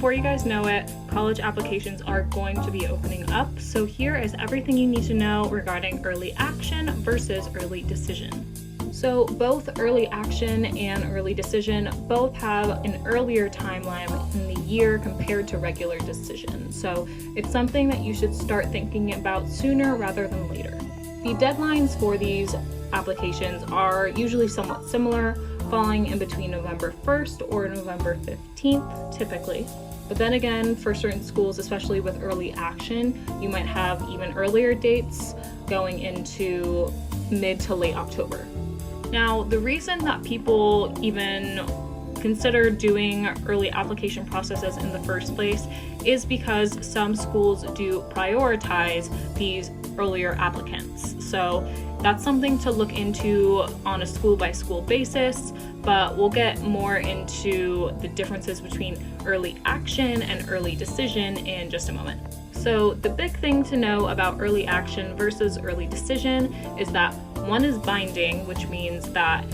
before you guys know it, college applications are going to be opening up. So here is everything you need to know regarding early action versus early decision. So both early action and early decision both have an earlier timeline in the year compared to regular decision. So it's something that you should start thinking about sooner rather than later. The deadlines for these applications are usually somewhat similar, falling in between November 1st or November 15th typically. But then again, for certain schools, especially with early action, you might have even earlier dates going into mid to late October. Now, the reason that people even consider doing early application processes in the first place is because some schools do prioritize these earlier applicants. So that's something to look into on a school by school basis, but we'll get more into the differences between early action and early decision in just a moment. So the big thing to know about early action versus early decision is that one is binding, which means that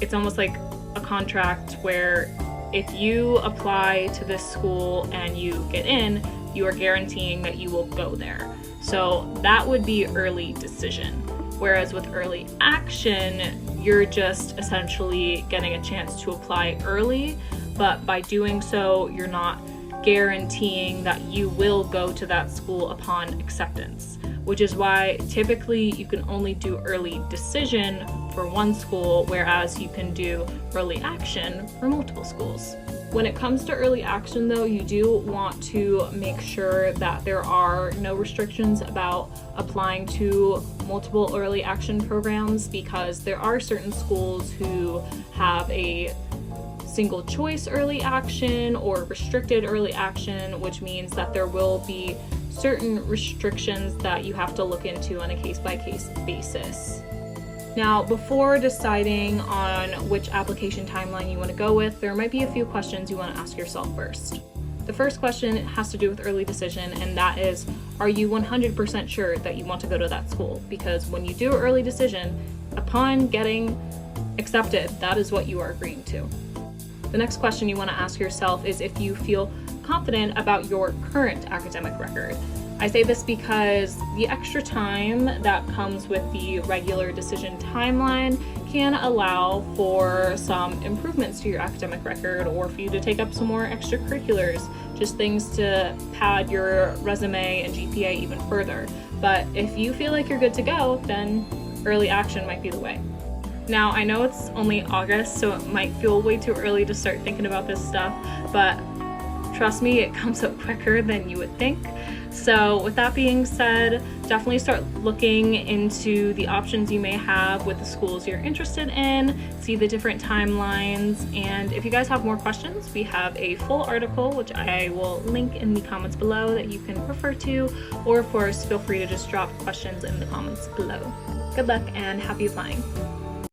it's almost like a contract where if you apply to this school and you get in, you are guaranteeing that you will go there. So that would be early decision. Whereas with early action, you're just essentially getting a chance to apply early, but by doing so, you're not guaranteeing that you will go to that school upon acceptance, which is why typically you can only do early decision for one school, whereas you can do early action for multiple schools. When it comes to early action though, you do want to make sure that there are no restrictions about applying to multiple early action programs, because there are certain schools who have a single choice early action or restricted early action, which means that there will be certain restrictions that you have to look into on a case-by-case basis. Now, before deciding on which application timeline you want to go with, there might be a few questions you want to ask yourself first. The first question has to do with early decision, and that is, are you 100% sure that you want to go to that school? Because when you do early decision, upon getting accepted, that is what you are agreeing to. The next question you want to ask yourself is if you feel confident about your current academic record. I say this because the extra time that comes with the regular decision timeline can allow for some improvements to your academic record, or for you to take up some more extracurriculars, just things to pad your resume and GPA even further. But if you feel like you're good to go, then early action might be the way. Now, I know it's only August, so it might feel way too early to start thinking about this stuff, but trust me, it comes up quicker than you would think. So with that being said, definitely start looking into the options you may have with the schools you're interested in, see the different timelines, and if you guys have more questions, we have a full article, which I will link in the comments below, that you can refer to, or of course, feel free to just drop questions in the comments below. Good luck and happy applying!